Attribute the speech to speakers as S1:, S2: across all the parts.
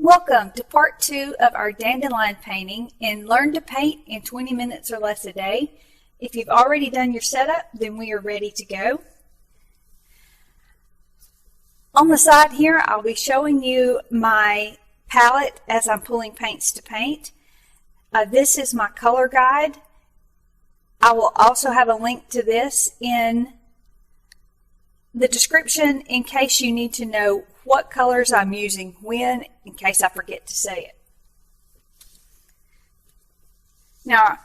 S1: Welcome to part 2 of our dandelion painting in Learn to Paint in 20 minutes or less a day. If you've already done your setup, then we are ready to go. On the side here, I'll be showing you my palette as I'm pulling paints to paint. This is my color guide. I will also have a link to this in the description in case you need to know what colors I'm using when, in case I forget to say it. Now,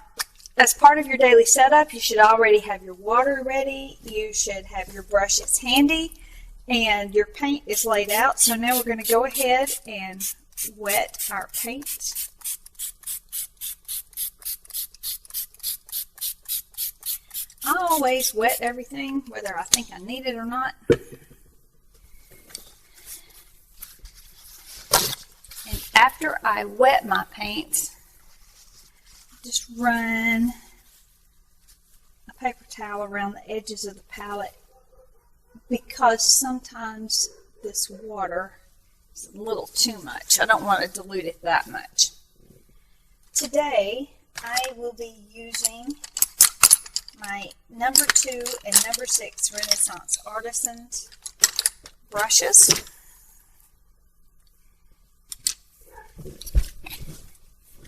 S1: as part of your daily setup, you should already have your water ready, you should have your brushes handy, and your paint is laid out. So now we're going to go ahead and wet our paint. I always wet everything, whether I think I need it or not. And after I wet my paints, just run a paper towel around the edges of the palette, because sometimes this water is a little too much. I don't want to dilute it that much. Today I will be using my number 2 and number 6 Renaissance Artisans brushes.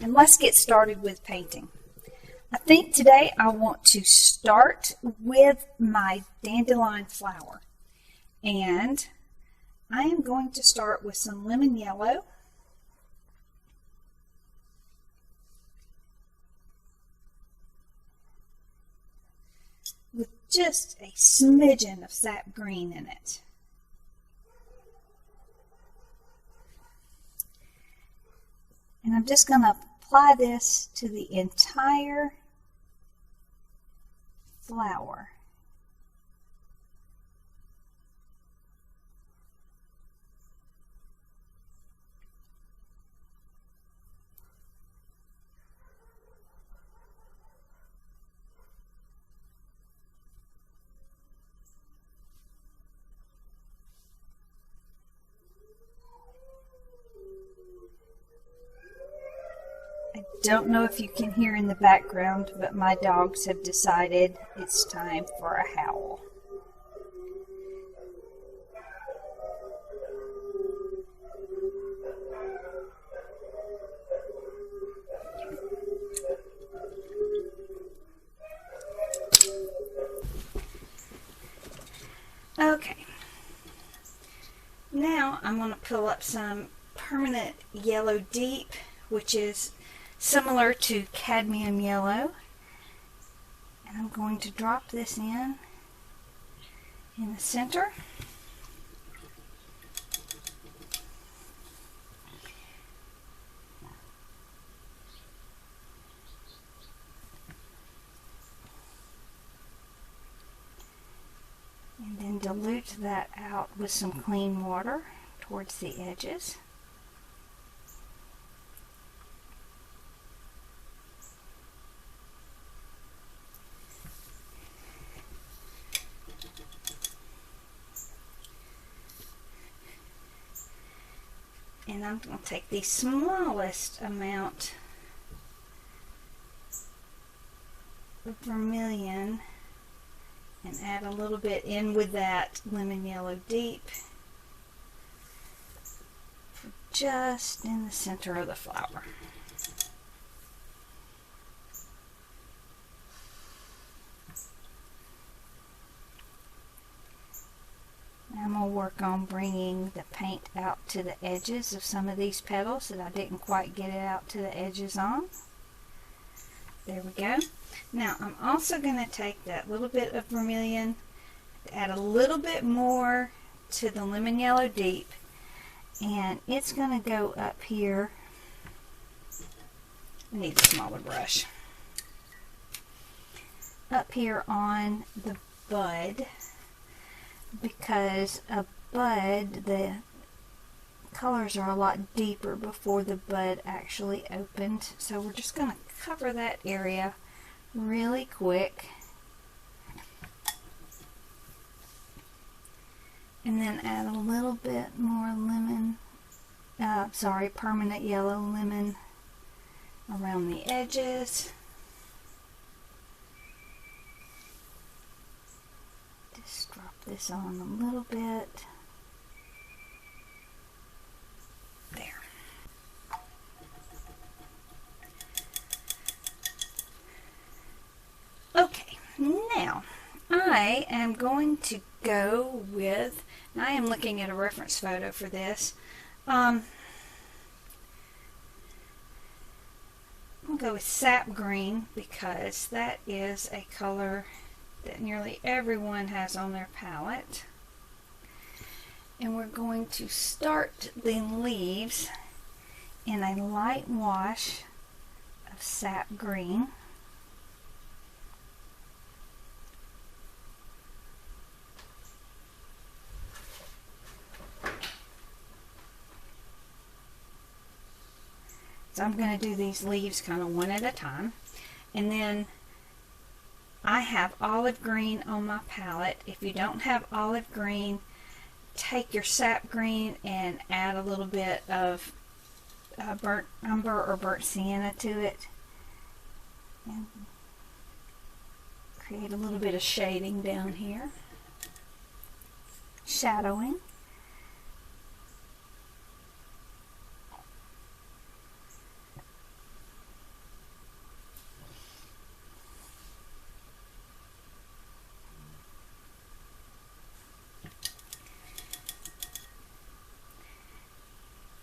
S1: And let's get started with painting. I think today I want to start with my dandelion flower. And I am going to start with some lemon yellow. With just a smidgen of sap green in it. And I'm just going to apply this to the entire flower. I don't know if you can hear in the background, but my dogs have decided it's time for a howl. Okay. Now I'm going to pull up some permanent yellow deep, which is similar to cadmium yellow, and I'm going to drop this in the center. And then dilute that out with some clean water towards the edges. And I'm going to take the smallest amount of vermilion and add a little bit in with that lemon yellow deep, just in the center of the flower. I'm going to work on bringing the paint out to the edges of some of these petals that I didn't quite get it out to the edges on. There we go. Now I'm also going to take that little bit of vermilion, add a little bit more to the lemon yellow deep, and it's going to go up here. I need a smaller brush. Up here on the bud, because a bud, the colors are a lot deeper before the bud actually opened. So we're just going to cover that area really quick. And then add a little bit more lemon permanent yellow lemon around the edges. Just drop this on a little bit. There. Okay, now I am going to go with, I am looking at a reference photo for this. I'll go with sap green because that is a color that nearly everyone has on their palette. And we're going to start the leaves in a light wash of sap green. So I'm going to do these leaves kind of one at a time. And then I have olive green on my palette. If you don't have olive green, take your sap green and add a little bit of burnt umber or burnt sienna to it. And create a little bit of shading down here. Shadowing.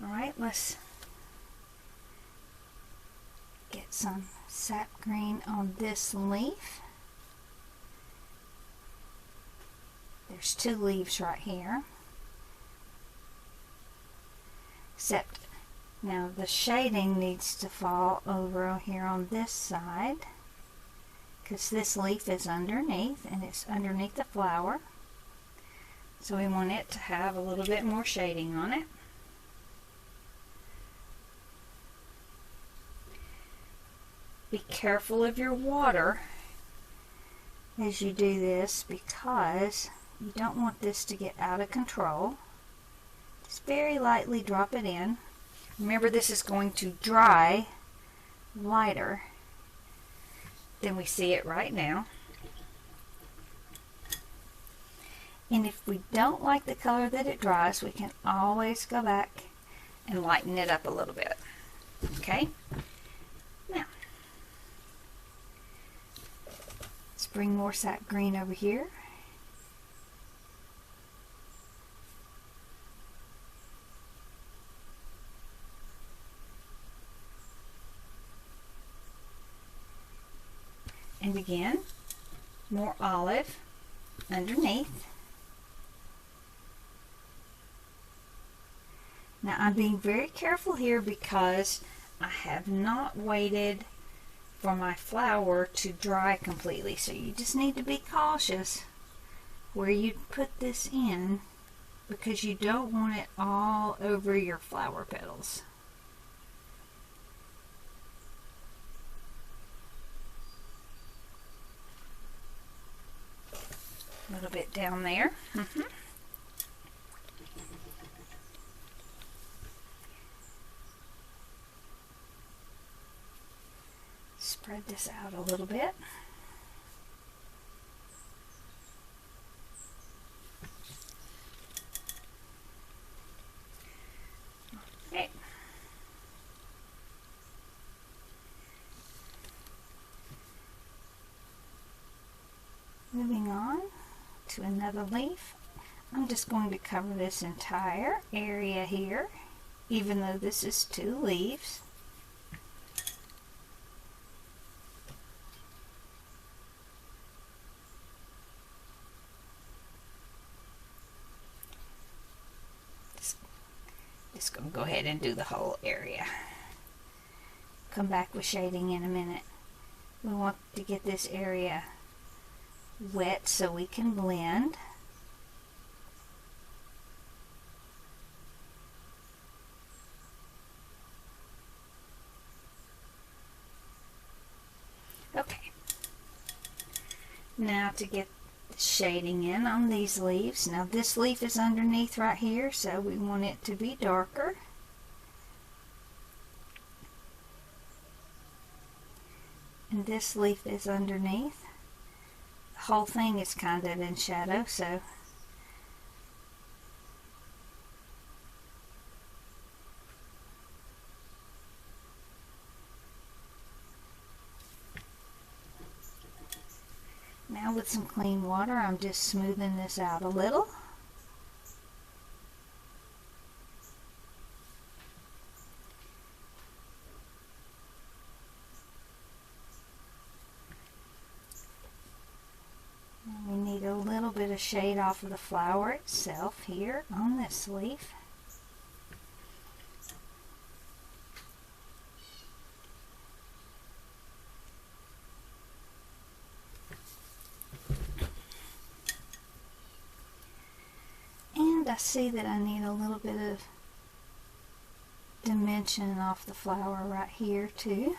S1: Alright, let's get some sap green on this leaf. There's two leaves right here. Except now the shading needs to fall over here on this side because this leaf is underneath and it's underneath the flower. So we want it to have a little bit more shading on it. Be careful of your water as you do this because you don't want this to get out of control. Just very lightly drop it in. Remember, this is going to dry lighter than we see it right now. And if we don't like the color that it dries, we can always go back and lighten it up a little bit. Okay? Now, let's bring more sap green over here. And again, more olive underneath. Now I'm being very careful here because I have not waited for my flower to dry completely. So you just need to be cautious where you put this in because you don't want it all over your flower petals. A little bit down there. Spread this out a little bit. Okay. Moving on to another leaf. I'm just going to cover this entire area here, even though this is two leaves. Just going to go ahead and do the whole area. Come back with shading in a minute. We want to get this area wet so we can blend. Okay. Now to get the shading in on these leaves. Now this leaf is underneath right here, so we want it to be darker. and this leaf is underneath. The whole thing is kind of in shadow, so now with some clean water, I'm just smoothing this out a little. And we need a little bit of shade off of the flower itself here on this leaf. I see that I need a little bit of dimension off the flower right here too.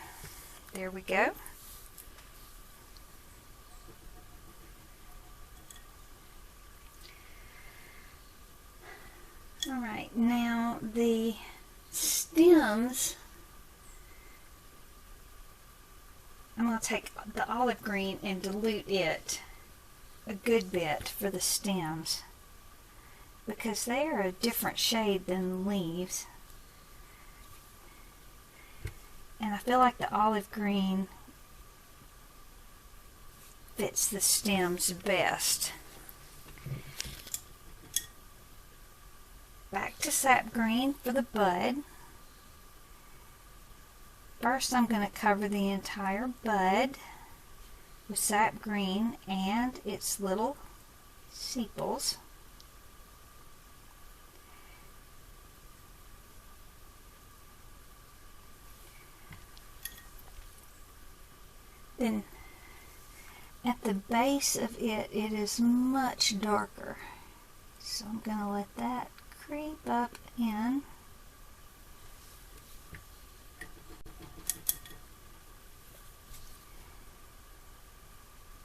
S1: There we go. Alright, now the stems, I'm going to take the olive green and dilute it a good bit for the stems, because they are a different shade than the leaves. And I feel like the olive green fits the stems best. Back to sap green for the bud. First I'm going to cover the entire bud with sap green and its little sepals. Then at the base of it, it is much darker. So I'm going to let that creep up in.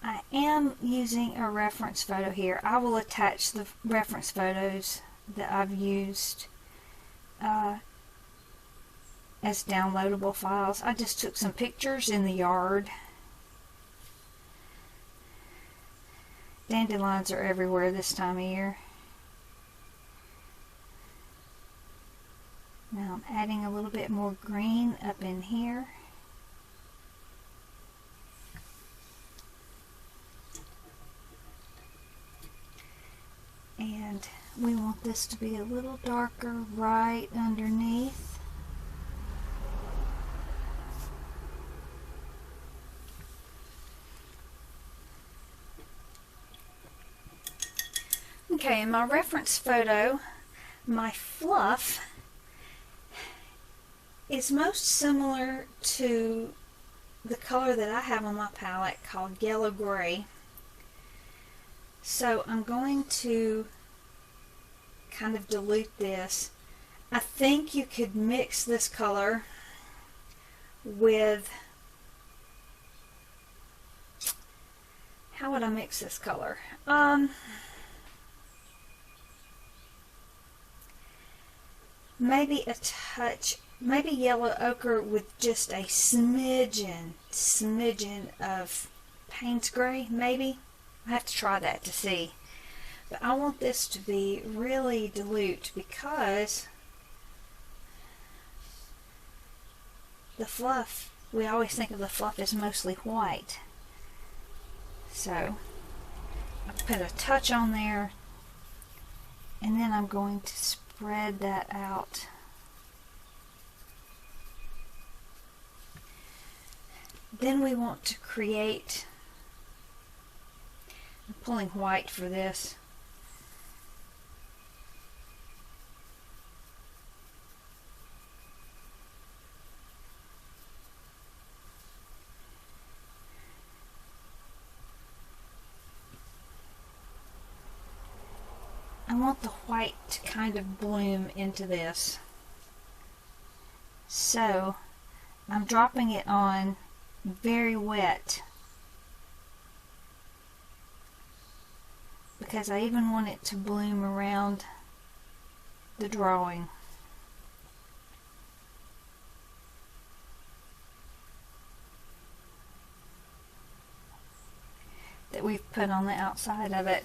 S1: I am using a reference photo here. I will attach the reference photos that I've used as downloadable files. I just took some pictures in the yard. Dandelions are everywhere this time of year. Now I'm adding a little bit more green up in here. And we want this to be a little darker right underneath. Okay, in my reference photo, my fluff is most similar to the color that I have on my palette called Yellow Gray. So I'm going to kind of dilute this. I think you could mix this color with, how would I mix this color? Maybe a touch, maybe yellow ochre with just a smidgen of Payne's Gray, maybe. I have to try that to see. But I want this to be really dilute because the fluff, we always think of the fluff as mostly white. So I put a touch on there, and then I'm going to spread that out. Then we want to create, I'm pulling white for this. I want the white to kind of bloom into this. So I'm dropping it on very wet because I even want it to bloom around the drawing. put on the outside of it.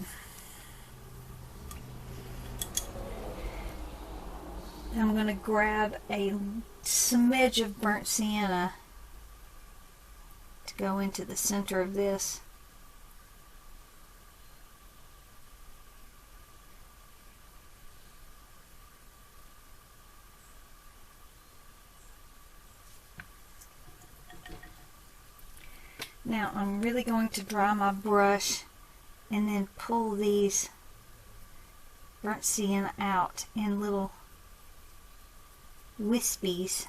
S1: I'm going to grab a smidge of burnt sienna to go into the center of this. Now I'm really going to dry my brush and then pull these burnt sienna out in little wispies.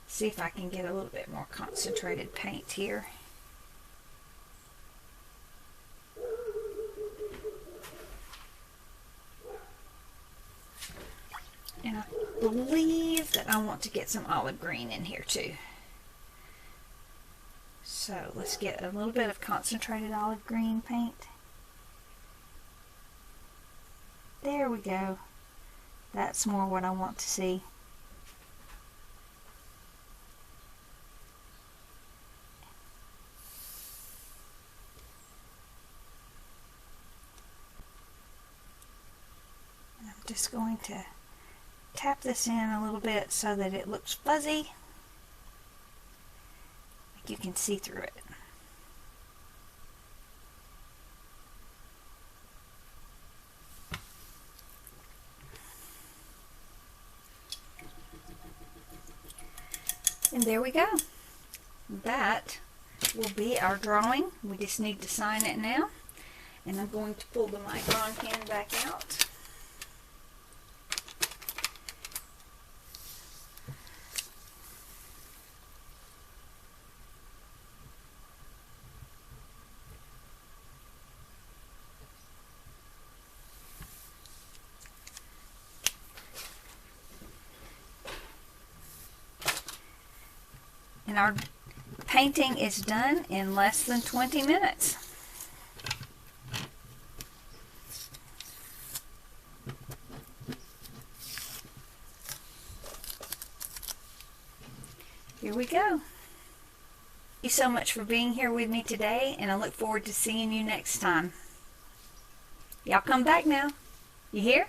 S1: See if I can get a little bit more concentrated paint here. And I believe that I want to get some olive green in here too. So let's get a little bit of concentrated olive green paint. There we go. That's more what I want to see. I'm just going to tap this in a little bit so that it looks fuzzy. Like you can see through it. And there we go. That will be our drawing. We just need to sign it now. And I'm going to pull the micron pen back out. And our painting is done in less than 20 minutes. Here we go. Thank you so much for being here with me today, and I look forward to seeing you next time. Y'all come back now. You hear?